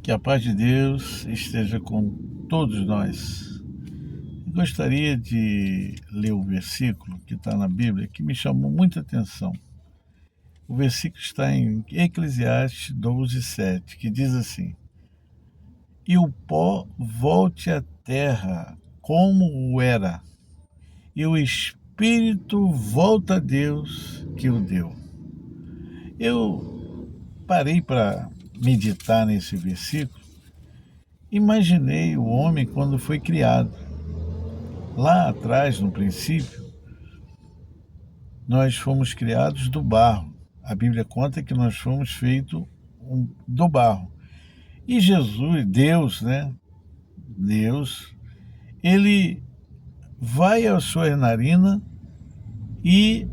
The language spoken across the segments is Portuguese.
Que a paz de Deus esteja com todos nós. Gostaria de ler um versículo que está na Bíblia que me chamou muita atenção. O versículo está em Eclesiastes 12:7, que diz assim: E o pó volte à terra como o era, e o espírito volta a Deus que o deu. Eu parei para meditar nesse versículo. Imaginei o homem quando foi criado. Lá atrás, no princípio, nós fomos criados do barro. A Bíblia conta que nós fomos feitos do barro. E Jesus, Deus, né? Deus, ele vai à sua narina e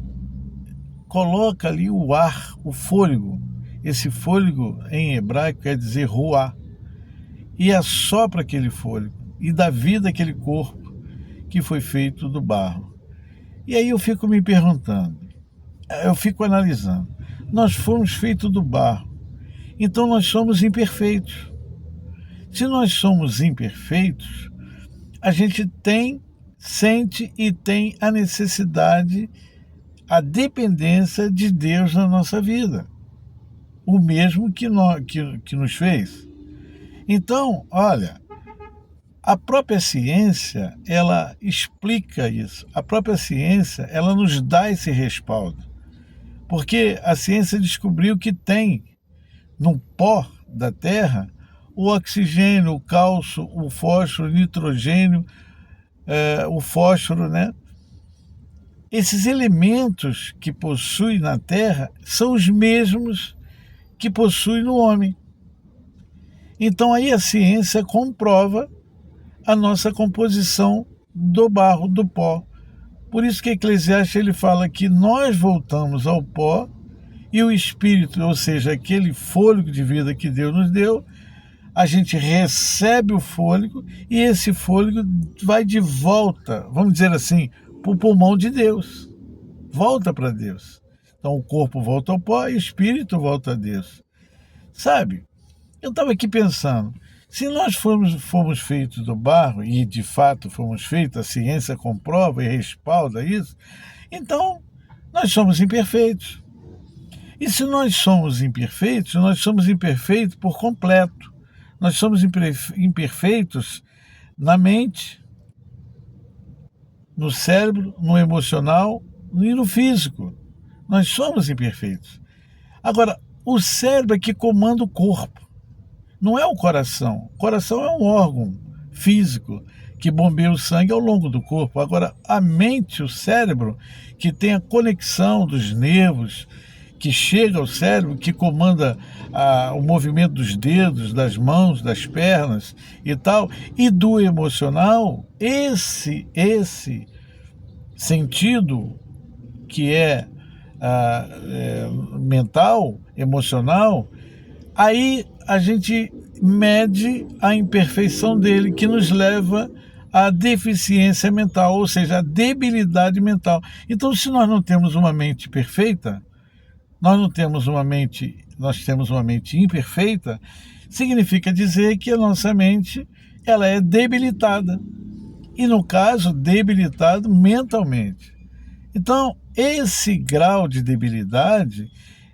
coloca ali o ar, o fôlego. Esse fôlego em hebraico quer dizer ruá. E assopra aquele fôlego e dá vida àquele corpo que foi feito do barro. E aí eu fico me perguntando, eu fico analisando. Nós fomos feitos do barro, então nós somos imperfeitos. Se nós somos imperfeitos, a gente sente e tem a necessidade, a dependência de Deus na nossa vida. O mesmo que nos fez. Então, olha, a própria ciência, ela explica isso. A própria ciência, ela nos dá esse respaldo. Porque a ciência descobriu que tem no pó da Terra o oxigênio, o cálcio, o fósforo, o nitrogênio, o fósforo, né? Esses elementos que possui na Terra são os mesmos que possui no homem. Então aí a ciência comprova a nossa composição do barro, do pó. Por isso que Eclesiastes ele fala que nós voltamos ao pó e o espírito, ou seja, aquele fôlego de vida que Deus nos deu, a gente recebe o fôlego e esse fôlego vai de volta, vamos dizer assim, para o pulmão de Deus. Volta para Deus. Então o corpo volta ao pó e o espírito volta a Deus. Sabe, eu estava aqui pensando, se nós fomos feitos do barro, e de fato fomos feitos, a ciência comprova e respalda isso, então nós somos imperfeitos. E se nós somos imperfeitos por completo. Nós somos imperfeitos na mente, no cérebro, no emocional e no físico. Nós somos imperfeitos. Agora, o cérebro é que comanda o corpo. Não é o coração. O coração é um órgão físico que bombeia o sangue ao longo do corpo. Agora, a mente, o cérebro, que tem a conexão dos nervos, que chega ao cérebro, que comanda o movimento dos dedos, das mãos, das pernas e tal, e do emocional, esse sentido que é mental, emocional, aí a gente mede a imperfeição dele, que nos leva à deficiência mental, ou seja, à debilidade mental. Então, se nós não temos uma mente perfeita, nós temos uma mente imperfeita, significa dizer que a nossa mente ela é debilitada. E no caso, debilitado mentalmente. Então, esse grau de debilidade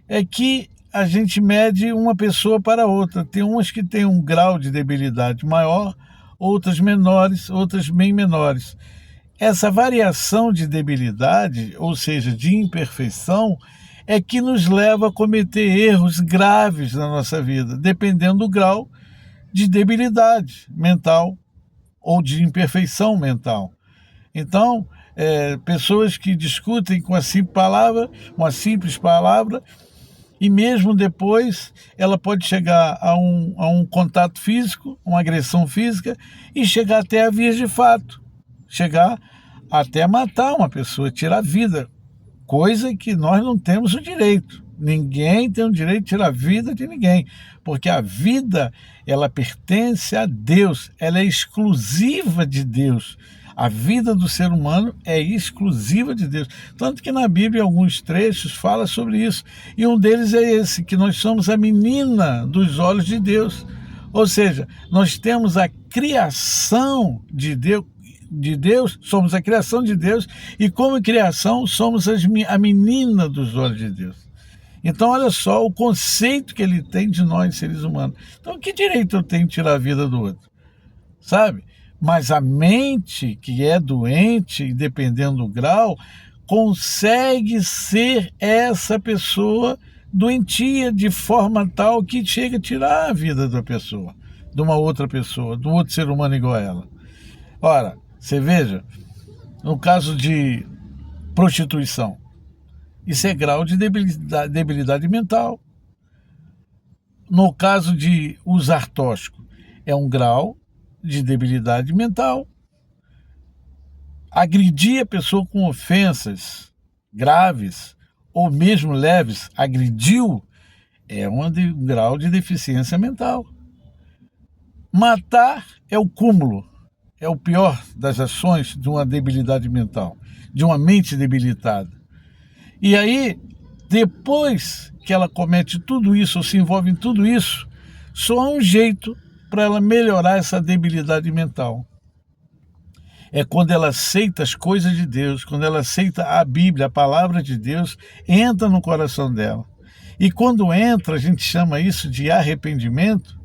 é que a gente mede uma pessoa para outra. Tem umas que têm um grau de debilidade maior, outras menores, outras bem menores. Essa variação de debilidade, ou seja, de imperfeição, é que nos leva a cometer erros graves na nossa vida, dependendo do grau de debilidade mental ou de imperfeição mental. Então, pessoas que discutem com uma simples palavra, e mesmo depois ela pode chegar a um contato físico, uma agressão física, e chegar até a vias de fato, chegar até matar uma pessoa, tirar a vida, coisa que nós não temos o direito. Ninguém tem o direito de tirar a vida de ninguém, porque a vida, ela pertence a Deus, ela é exclusiva de Deus. A vida do ser humano é exclusiva de Deus. Tanto que na Bíblia, em alguns trechos, fala sobre isso. E um deles é esse, que nós somos a menina dos olhos de Deus. Ou seja, nós temos a criação de Deus, somos a criação de Deus, e como criação somos a menina dos olhos de Deus. Então olha só o conceito que ele tem de nós, seres humanos. Então que direito eu tenho de tirar a vida do outro? Sabe? Mas a mente que é doente, dependendo do grau, consegue ser essa pessoa doentia de forma tal que chega a tirar a vida da pessoa, de uma outra pessoa, do outro ser humano igual a ela. Ora, você veja, no caso de prostituição, isso é grau de debilidade mental. No caso de usar tóxico, é um grau de debilidade mental. Agredir a pessoa com ofensas graves ou mesmo leves, agrediu, é um grau de deficiência mental. Matar é o cúmulo, é o pior das ações de uma debilidade mental, de uma mente debilitada. E aí, depois que ela comete tudo isso, ou se envolve em tudo isso, só há um jeito para ela melhorar essa debilidade mental. É quando ela aceita as coisas de Deus, quando ela aceita a Bíblia, a palavra de Deus, entra no coração dela. E quando entra, a gente chama isso de arrependimento.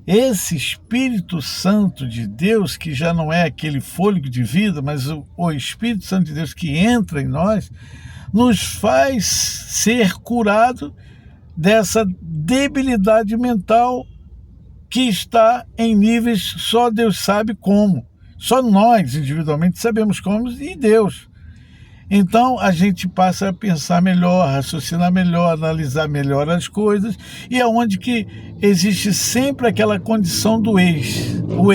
Esse Espírito Santo de Deus, que já não é aquele fôlego de vida, mas o Espírito Santo de Deus que entra em nós, nos faz ser curado dessa debilidade mental que está em níveis só Deus sabe como. Só nós, individualmente, sabemos como e Deus. Então, a gente passa a pensar melhor, raciocinar melhor, analisar melhor as coisas, e é onde que existe sempre aquela condição do o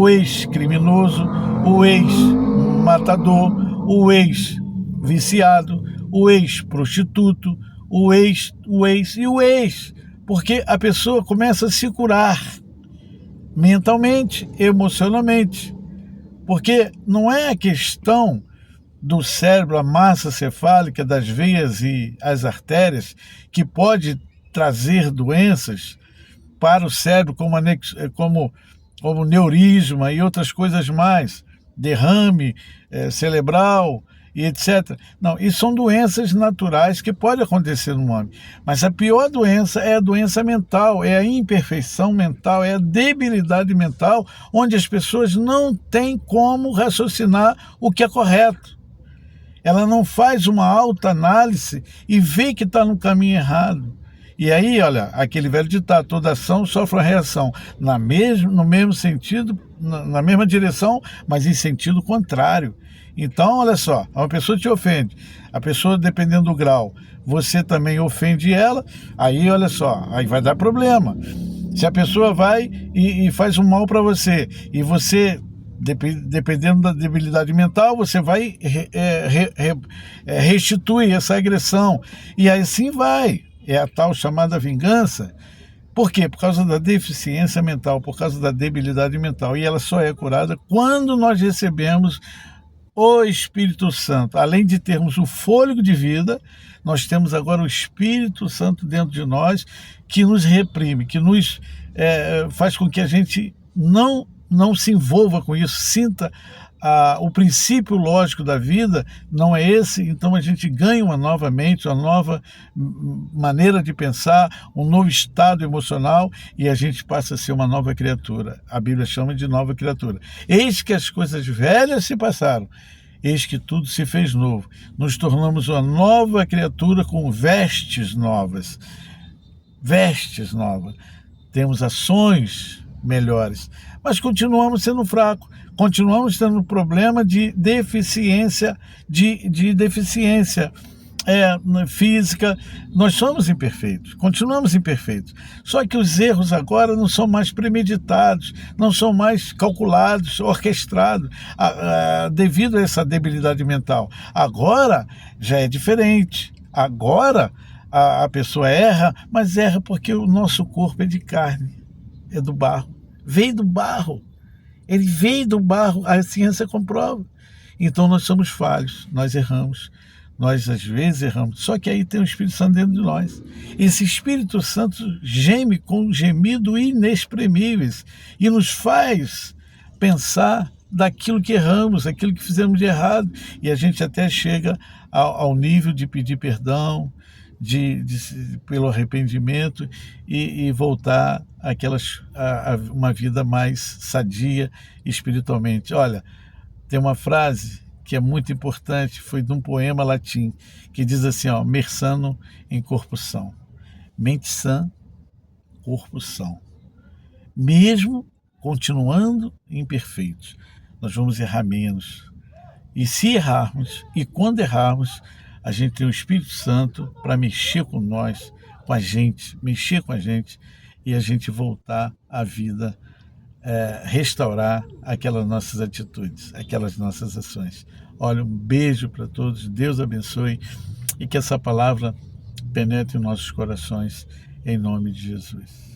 ex-criminoso, o ex-matador, o ex-viciado, o ex-prostituto, o ex, porque a pessoa começa a se curar mentalmente, emocionalmente. Porque não é a questão do cérebro, a massa cefálica das veias e as artérias, que pode trazer doenças para o cérebro, como neurisma e outras coisas mais, derrame cerebral e etc. Não, isso são doenças naturais que podem acontecer no homem. Mas a pior doença é a doença mental, é a imperfeição mental, é a debilidade mental, onde as pessoas não têm como raciocinar o que é correto. Ela não faz uma autoanálise e vê que está no caminho errado. E aí, olha, aquele velho ditado, toda ação sofre uma reação, no mesmo sentido, na mesma direção, mas em sentido contrário. Então, olha só, uma pessoa te ofende, a pessoa, dependendo do grau, você também ofende ela, aí olha só, aí vai dar problema. Se a pessoa vai e faz um mal para você, e você, dependendo da debilidade mental, você vai restituir essa agressão, e assim vai, é a tal chamada vingança. Por quê? Por causa da deficiência mental, por causa da debilidade mental, e ela só é curada quando nós recebemos o Espírito Santo. Além de termos o fôlego de vida, nós temos agora o Espírito Santo dentro de nós, que nos reprime, que nos faz com que a gente não se envolva com isso, sinta o princípio lógico da vida, não é esse, então a gente ganha uma nova mente, uma nova maneira de pensar, um novo estado emocional, e a gente passa a ser uma nova criatura. A Bíblia chama de nova criatura. Eis que as coisas velhas se passaram, eis que tudo se fez novo. Nos tornamos uma nova criatura com vestes novas. Vestes novas. Temos ações melhores, mas continuamos sendo fracos, continuamos tendo problema de deficiência, de deficiência física. Nós somos imperfeitos, continuamos imperfeitos, só que os erros agora não são mais premeditados, não são mais calculados, orquestrados, devido a essa debilidade mental. Agora já é diferente, agora a pessoa erra, mas erra porque o nosso corpo é de carne, é do barro, veio do barro, ele veio do barro, a ciência comprova. Então nós somos falhos, nós erramos, Nós, às vezes, erramos. Só que aí tem o Espírito Santo dentro de nós. Esse Espírito Santo geme com um gemido inexprimíveis e nos faz pensar daquilo que erramos, aquilo que fizemos de errado. E a gente até chega ao nível de pedir perdão, pelo arrependimento e voltar a uma vida mais sadia espiritualmente. Olha, tem uma frase que é muito importante, foi de um poema latim, que diz assim, ó, mer sano in corpore são, mente sã, corpo são. Mesmo continuando imperfeitos, nós vamos errar menos. E se errarmos, e quando errarmos, a gente tem o Espírito Santo para mexer com nós, com a gente, mexer com a gente e a gente voltar à vida, restaurar aquelas nossas atitudes, aquelas nossas ações. Olha, um beijo para todos, Deus abençoe e que essa palavra penetre em nossos corações, em nome de Jesus.